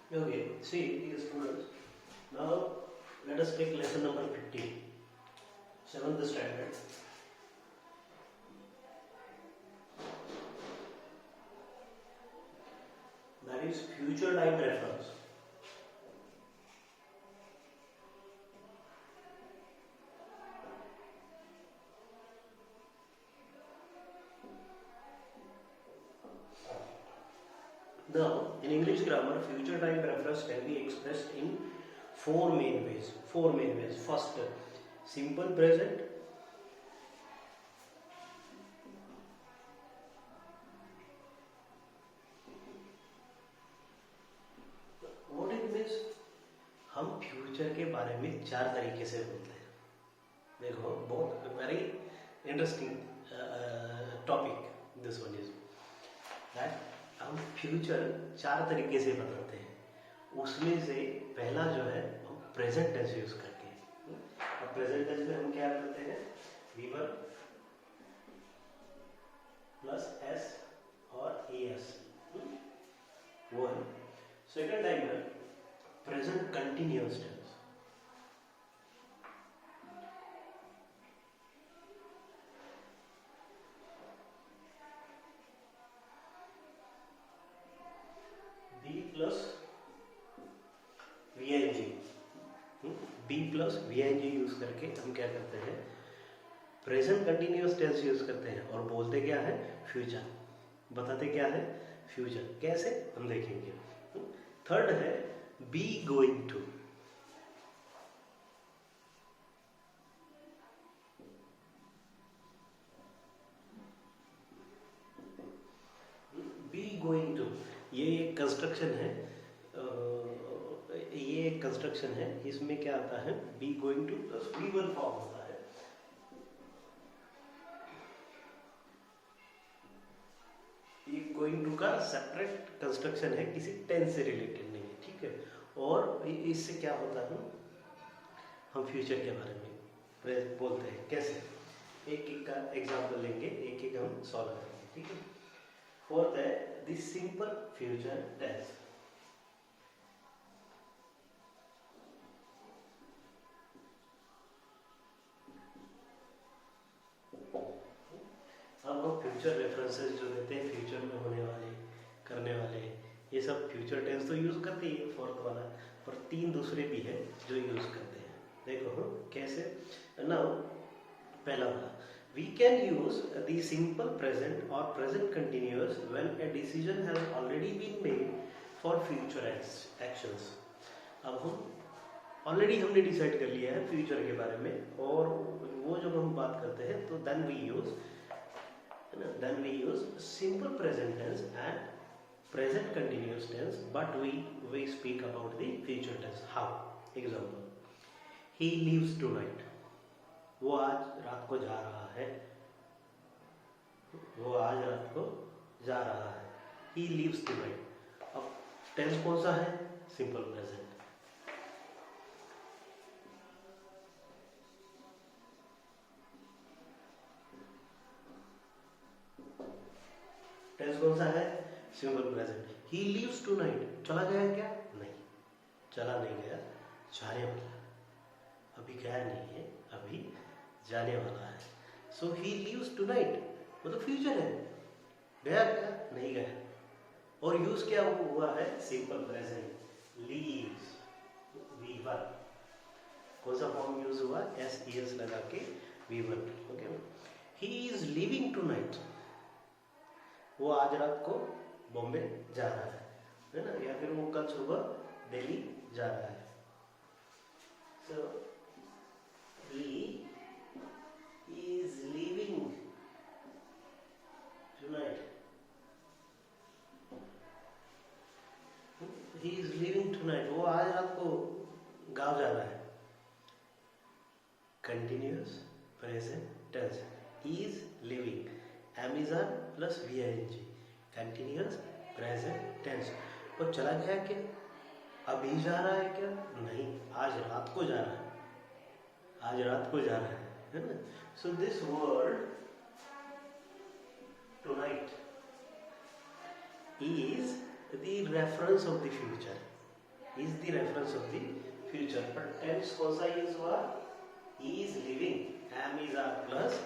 Okay, see, dear students, now let us take lesson number 15, 7th standard. That is future time reference. Now, in English grammar, future time reference can be expressed in four main ways. First, simple present. What it means? हम future के बारे में चार तरीके से बोलते हैं. देखो, बहुत very interesting topic this one is that हम फ्यूचर चार तरीके से बताते हैं. उसमें से पहला जो है हम प्रेजेंट टेंस यूज करके. अब प्रेजेंट टेंस में हम क्या करते हैं? वी वर प्लस एस और ए एस. वो है. सेकेंड टाइम है present continuous tense. Be plus V N G use करके हम क्या करते हैं? प्रेजेंट कंटिन्यूअस टेंस यूज करते हैं और बोलते क्या है? फ्यूचर. बताते क्या है? फ्यूचर. कैसे? हम देखेंगे. थर्ड है be going to. Be going to ये एक कंस्ट्रक्शन है. ये एक कंस्ट्रक्शन है. इसमें क्या आता है? Be going to plus be one form होता है. बी गोइंग टू का सेपरेट कंस्ट्रक्शन है, किसी टेंस से रिलेटेड नहीं है. ठीक है. और इससे क्या होता है? हम फ्यूचर के बारे में बोलते हैं. कैसे? एक एक का एग्जाम्पल लेंगे, एक एक हम सॉल्व करेंगे. ठीक है. फोर्थ है दिस सिंपल फ्यूचर टेंस. अब हम फ्यूचर रेफरेंसेस जो देते हैं फ्यूचर में होने वाले, करने वाले, ये सब फ्यूचर टेंस तो यूज करते ही फोर्थ वाला, और तीन दूसरे भी है जो यूज करते हैं. देखो कैसे. नाउ पहला वाला, we can use the simple present और present continuous when a decision has already been made for future actions. अब हम ऑलरेडी हमने डिसाइड कर लिया है फ्यूचर के बारे में, और वो जब हम बात करते हैं तो then we use simple present tense and present continuous tense, but we speak about the future tense. How? Example, he leaves tonight. वो आज रात को जा रहा है. वो आज रात को जा रहा है. he leaves tonight. अब टेंस कौन सा है? Simple present. टेंस कौन सा है? Simple present. He leaves tonight. चला गया क्या? नहीं, चला नहीं गया, जाने वाला है. अभी गया नहीं है, अभी जाने वाला है. सो ही लीव्स टुनाइट मतलब फ्यूचर है. गया क्या? नहीं गया. और यूज क्या हुआ है? Simple present. Leaves V1. कौन सा फॉर्म यूज हुआ? SES लगा के V1. Okay. He is living tonight. वो आज रात को बॉम्बे जा रहा है ना, या फिर वो कल सुबह दिल्ली जा रहा है. So he is living tonight. He is living tonight. वो आज रात को गांव जा रहा है. Continuous present tense. Is leaving. Amazon plus VING. Continuous present tense. वो चला गया क्या? अभी जा रहा है क्या? नहीं, आज रात को जा रहा है. आज रात को जा रहा है ना. So this word tonight is the reference of the future. Is the reference of the future. पर टेंस कौन सा यूज हुआ? He is living, am is are plus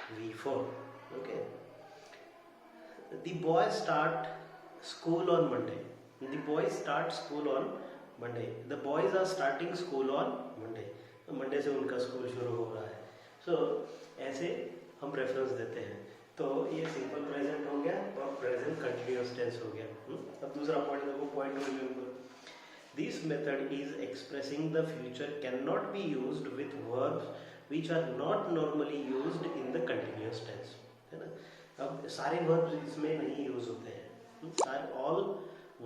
V4. Okay. The boys start school on Monday. The boys start school on Monday. The boys are starting school on Monday. तो Monday से उनका school शुरू हो रहा है। सो ऐसे हम रेफरेंस देते हैं। तो ये सिंपल प्रेजेंट हो गया और प्रेजेंट कंटिन्यूअस टेंस हो गया। अब दूसरा पॉइंट देखो, point remember, this method is expressing the future can not be used with verbs which are not normally used in the continuous tense, है ना। अब सारे verbs इसमें नहीं यूज होते हैं। all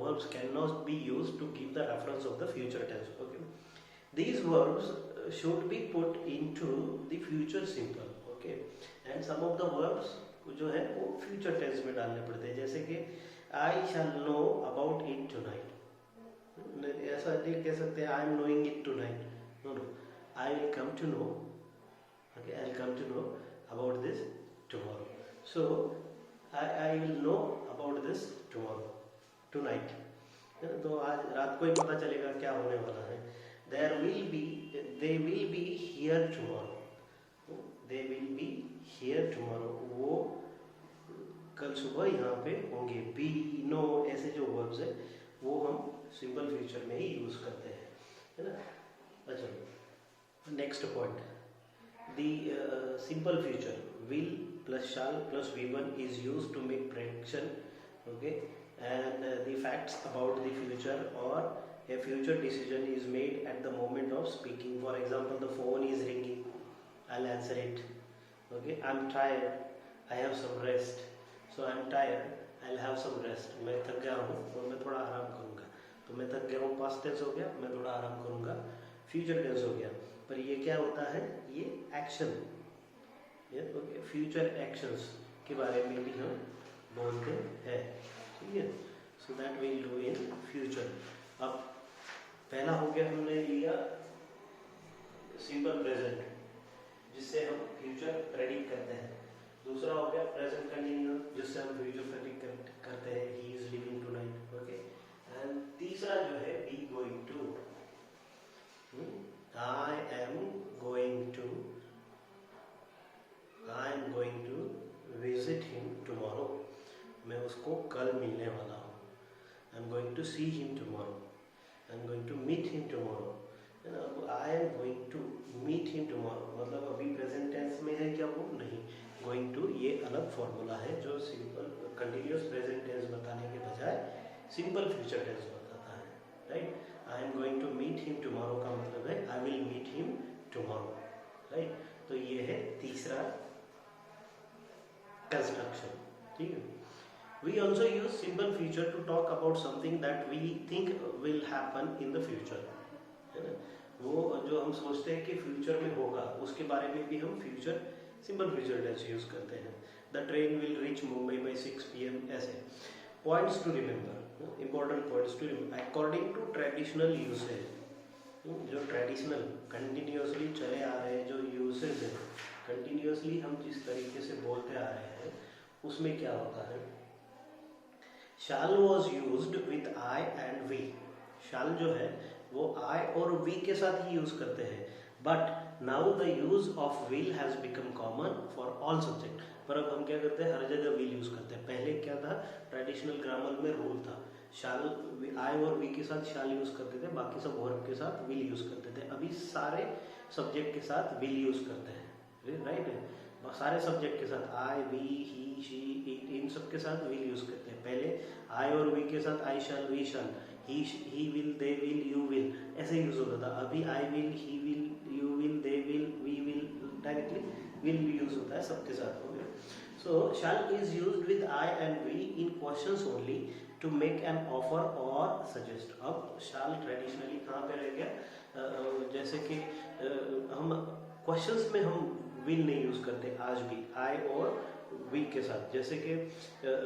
verbs cannot be used to give the reference of the future tense. Okay, these verbs should be put into the future simple. Okay, and some of the verbs जो है वो future tense में डालने पड़ते हैं, जैसे कि I shall know about it tonight. ऐसा नहीं कह सकते I am knowing it tonight. No, I will come to know. Okay, I'll come to know about this tomorrow. So I will know about this tomorrow, tonight. तो आज रात को ही पता चलेगा क्या होने वाला है। they will be here tomorrow. They will be here tomorrow. वो कल सुबह यहाँ पे होंगे। be, know ऐसे जो वर्ब्स है वो हम सिंपल फ्यूचर में ही यूज करते हैं, है ना। अच्छा, next point, the simple future will plus shall plus V1 is used to make prediction, okay, and the facts about the future or a future decision is made at the moment of speaking. For example, the phone is ringing, I'll answer it. Okay, I'm tired, I have some rest. So I'm tired, I'll have some rest. मैं थक गया हूँ और मैं थोड़ा आराम करूँगा। तो मैं थक गया हूँ पास्ट टेंस हो गया, मैं थोड़ा आराम करूँगा फ्यूचर टेंस हो गया। पर ये क्या होता है? ये एक्शन, ओके, फ्यूचर एक्शंस के बारे में भी हम बोलते हैं, ठीक है। So that will do in future. अब पहला हो गया, हमने लिया सिंपल प्रेजेंट जिससे हम फ्यूचर प्रेडिक्ट करते हैं। दूसरा हो गया प्रेजेंट कंटिन्यूअस जिससे हम फ्यूचर प्रेडिक्ट करते हैं, he is living tonight, okay. And तीसरा जो है be going to, I am going to visit him tomorrow. मैं उसको कल मिलने वाला हूँ। I'm going to see him tomorrow. I'm going to meet him tomorrow. I am going to meet him tomorrow मतलब अभी प्रेजेंट टेंस में है क्या? वो नहीं। going to ये अलग फॉर्मूला है जो सिंपल कंटिन्यूअस प्रेजेंट टेंस बताने के बजाय सिंपल फ्यूचर टेंस बताता है, right. I am going to meet him tomorrow का मतलब है I will meet him tomorrow, right. तो ये है तीसरा कंस्ट्रक्शन, ठीक है। We also use simple future to talk about something that we think will happen in the future, है ना। वो जो हम सोचते हैं कि फ्यूचर में होगा उसके बारे में भी हम future simple future tense use करते हैं। The train will reach Mumbai by 6 PM ऐसे। Points to remember, important points to remember according to traditional usage। जो ट्रेडिशनल कंटिन्यूअसली चले आ रहे हैं जो यूसेज है, कंटिन्यूअसली हम जिस तरीके से बोलते आ रहे हैं उसमें क्या होता है? shall was used with I and we। shall जो है वो I और we के साथ ही यूज करते हैं, but now the use of will has become common for all subject. पर अब हम क्या करते हैं? हर जगह will यूज करते हैं। पहले क्या था? ट्रेडिशनल ग्रामर में रूल था, shall I और we के साथ shall यूज करते थे, बाकी सब वर्ब के साथ will यूज करते थे। अभी सारे सब्जेक्ट के साथ will यूज करते हैं, राइट है। सारे सब्जेक्ट के साथ I, we, he, she, it, इन सब के साथ will यूज करते हैं। पहले I और we के साथ I shall, we shall, he will, they will, you will ऐसे यूज होता था। अभी I will, he will, you will, they will, we will, directly will भी यूज होता है सबके साथ, हो गया। So shall is used with I and we in questions only to make an offer or suggest। अब shall ट्रेडिशनली कहाँ पे रह गया? जैसे कि हम क्वेश्चंस में हम will नहीं यूज करते आज भी I और we के साथ। जैसे कि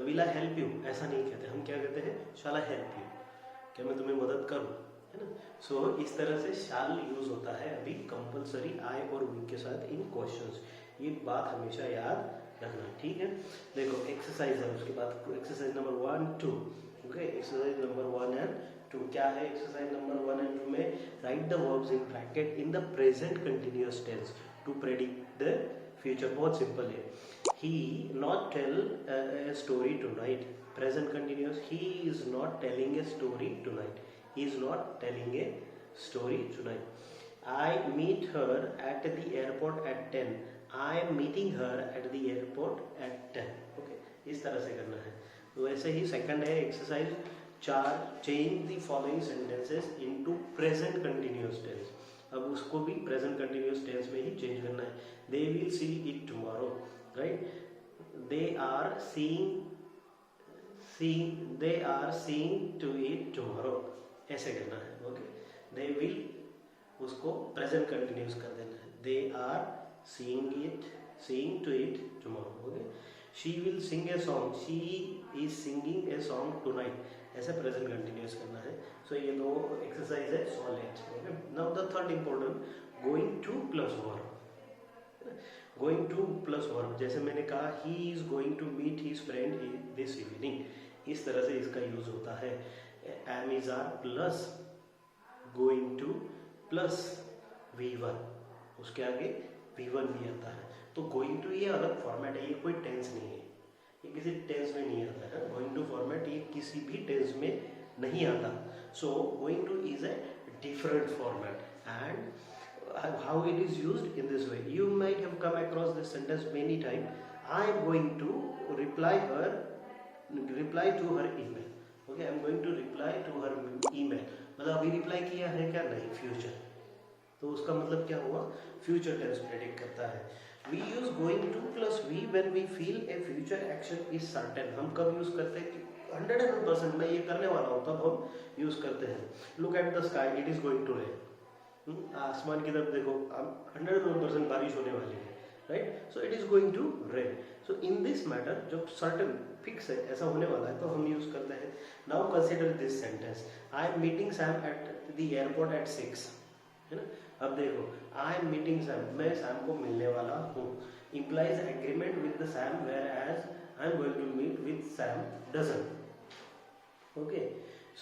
will I help you ऐसा नहीं कहते, हम क्या कहते हैं? shall I help you, क्या मैं तुम्हें मदद करूं, है ना। सो इस तरह से shall यूज होता है अभी कंपलसरी I और we के साथ इन क्वेश्चंस। ये बात हमेशा याद रखना, ठीक है। देखो एक्सरसाइज है, उसके बाद exercise number 1, 2, okay. Exercise number 1 and two क्या है एक्सरसाइज नंबर 1 एंड 2 में, write the verbs in bracket in the present continuous tense to predict the future. बहुत सिंपल है। He not tell a story tonight, present continuous, he is not telling a story tonight, he is not telling a story tonight. I meet her at the airport at 10, I am meeting her at the airport at 10। Okay, इस तरह से करना है। वैसे ही second है exercise 4, change the following sentences into present continuous tense. अब उसको भी प्रेजेंट कंटिन्यूअस टेंस में ही चेंज करना है। They will see it tomorrow, right, they are seeing to it tomorrow, ऐसे करना है। ओके, they will उसको प्रेजेंट कंटिन्यूस कर देना है। they are seeing to it tomorrow। Okay, she will sing a song, she is singing a song tonight, ऐसे present continuous करना है। सो ये दो एक्सरसाइज है solid. Okay, now the third important, going to plus verb. Going to plus verb, जैसे मैंने कहा he is going to meet his friend this evening, इस तरह से इसका यूज होता है। Am is are plus going to plus V1, उसके आगे V1 भी आता है। तो गोइंग टू ये अलग फॉर्मेट है, ये कोई टेंस नहीं है, ये किसी टेंस में नहीं आता है। गोइंग टू फॉर्मेट ये किसी भी टेंस में नहीं आता। So going two is a different format and how it is used in this way. You might have come across this sentence many times. I am going to reply to her email. Okay, I am going to reply to her email, मतलब अभी reply किया है क्या? नहीं, future. तो उसका मतलब क्या हुआ? फ्यूचर टेंस प्रेडिक्ट करता है। We use going to plus V when we feel a future action is certain। हम कब यूज करते हैं कि 100% मैं ये करने वाला हूँ, तब हम यूज करते हैं। Look at the sky, it is going to rain। आसमान की तरफ देखो, 100% बारिश होने वाली है, right. So it is going to rain. So in this matter, जब सर्टन फिक्स है, ऐसा होने वाला है, तो हम यूज करते हैं। Now consider this sentence, I am meeting Sam at the airport at 6, है ना। अब देखो, आई एम मीटिंग सैम, मैं सैम को मिलने वाला हूँ, implies agreement with the Sam, where as I am going to meet with Sam doesn't. Okay,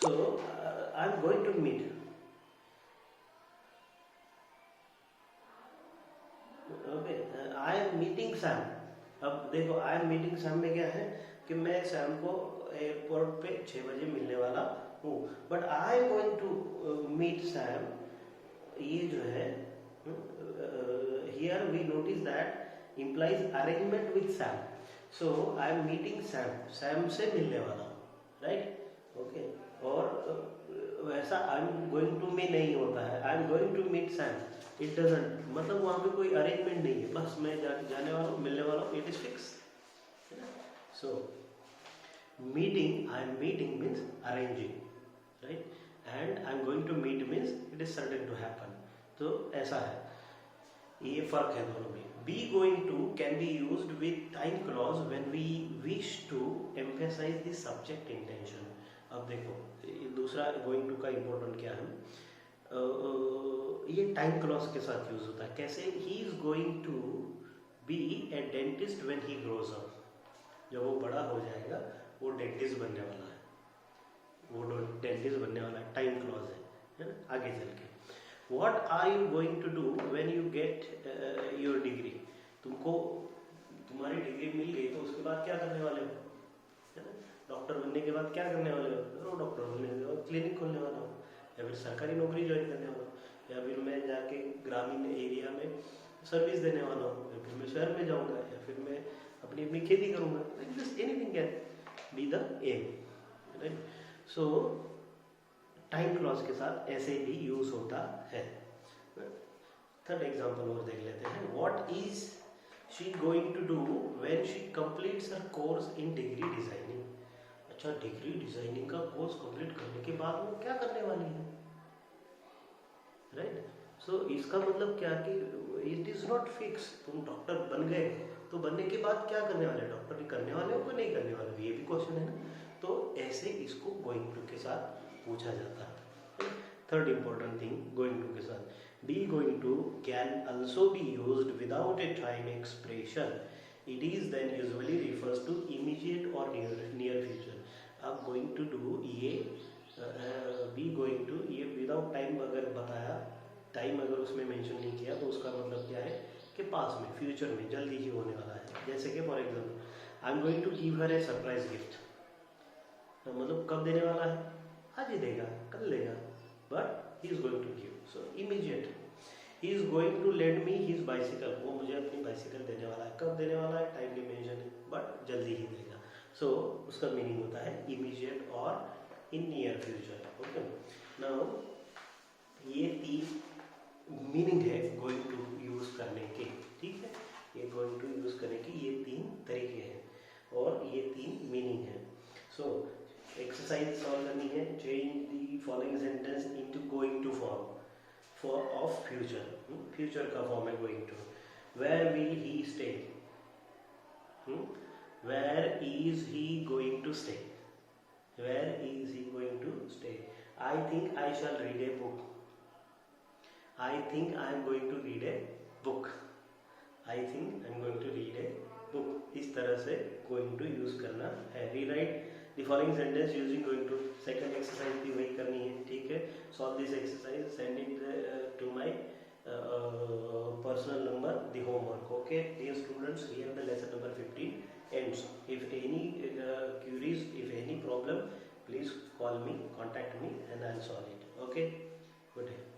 so I am going to meet, okay, I am meeting Sam. अब देखो, I am meeting Sam में क्या है कि मैं Sam को airport पे 6 बजे मिलने वाला हूँ, but I am going to meet Sam, ये जो है here we notice that implies arrangement with Sam. So I am meeting Sam, Sam से मिलने वाला, राइट। ओके, और वैसा आई एम गोइंग टू में नहीं होता है, I am going to meet Sam, it doesn't, मतलब वहाँ पे कोई अरेंजमेंट नहीं है, बस मैं जाने वाला हूँ, मिलने वाला हूँ, it is fix. So meeting, I am meeting means arranging, right, and I am going to meet means it is certain to happen. तो ऐसा है, ये फर्क है दोनों में। Be going to can be used with time clause when we wish to emphasise the subject intention. अब देखो, दूसरा गोइंग टू का इंपॉर्टेंट क्या है, ये टाइम क्लॉज के साथ यूज होता है। कैसे? He is going to be a dentist when he grows up, जब वो बड़ा हो जाएगा वो डेंटिस्ट बनने वाला है, वो डेंटिस्ट बनने वाला है, टाइम क्लॉज है ना, आगे चल के। What are you going to do when you get your degree, तुमको तुम्हारी डिग्री मिल गई तो उसके बाद क्या करने वाले हो, है ना। डॉक्टर बनने के बाद क्या करने वाले हो? डॉक्टर बनने के बाद क्लिनिक खोलने वाला हो, या फिर सरकारी नौकरी ज्वाइन करने वाला हूँ, या फिर मैं जाके ग्रामीण एरिया में सर्विस देने वाला हूँ, या फिर मैं शहर में जाऊँगा, या फिर मैं अपनी खेती करूँगा। Anything can be the aim, right. So time clause के साथ ऐसे भी यूज होता है। थर्ड एग्जांपल और देख लेते हैं। What is she going to do when she completes her course in degree designing. अच्छा, डिग्री डिजाइनिंग का कोर्स कंप्लीट करने के बाद वो क्या करने वाली है, राइट। सो इसका मतलब क्या कि इट इज नॉट फिक्स। तुम डॉक्टर बन गए तो बनने के बाद क्या करने वाले, डॉक्टर करने वाले हो कि नहीं करने वाले हो, ये भी क्वेश्चन है ना। तो ऐसे इसको गोइंग टू के साथ पूछा जाता है। Third important thing going to के साथ, be going to can also be used without a time expression. It is then usually refers to immediate और नियर फ्यूचर। अब गोइंग टू डू ये बी गोइंग टू, ये without time अगर बताया, time अगर उसमें मेंशन नहीं किया तो उसका मतलब क्या है कि पास में, फ्यूचर में, जल्दी ही होने वाला है। जैसे कि for example I am going to give her a surprise gift, मतलब कब देने वाला है, आज ही देगा, कल देगा, but he is going to give, so immediate. He is going to lend me his bicycle, वो मुझे अपनी बाइसिकल देने वाला है, कब देने वाला है, टाइम नहीं मेंशन है, बट जल्दी ही देगा। सो उसका मीनिंग होता है इमीडिएट और in near future. Okay, now ये तीन मीनिंग है गोइंग टू यूज करने के, ठीक है, ये गोइंग टू यूज करने के ये तीन तरीके हैं और ये तीन मीनिंग है। सो एक्सरसाइज सॉल्व करनी है, change the following sentence into going to form for of future, future का फॉर्म है going to. Where will he stay, where is he going to stay, where is he going to stay. I think I shall read a book, I think I am going to read a book, I think I am going to read a book. इस तरह से going to use करना है। Rewrite the following sentence using going to. Second exercise भी वही करनी है, ठीक है। Solve this exercise, send it to my personal number the homework. Okay dear students, here the lesson number 15 ends. If any queries, if any problem, please call me, contact me and I'll solve it. Okay, good day.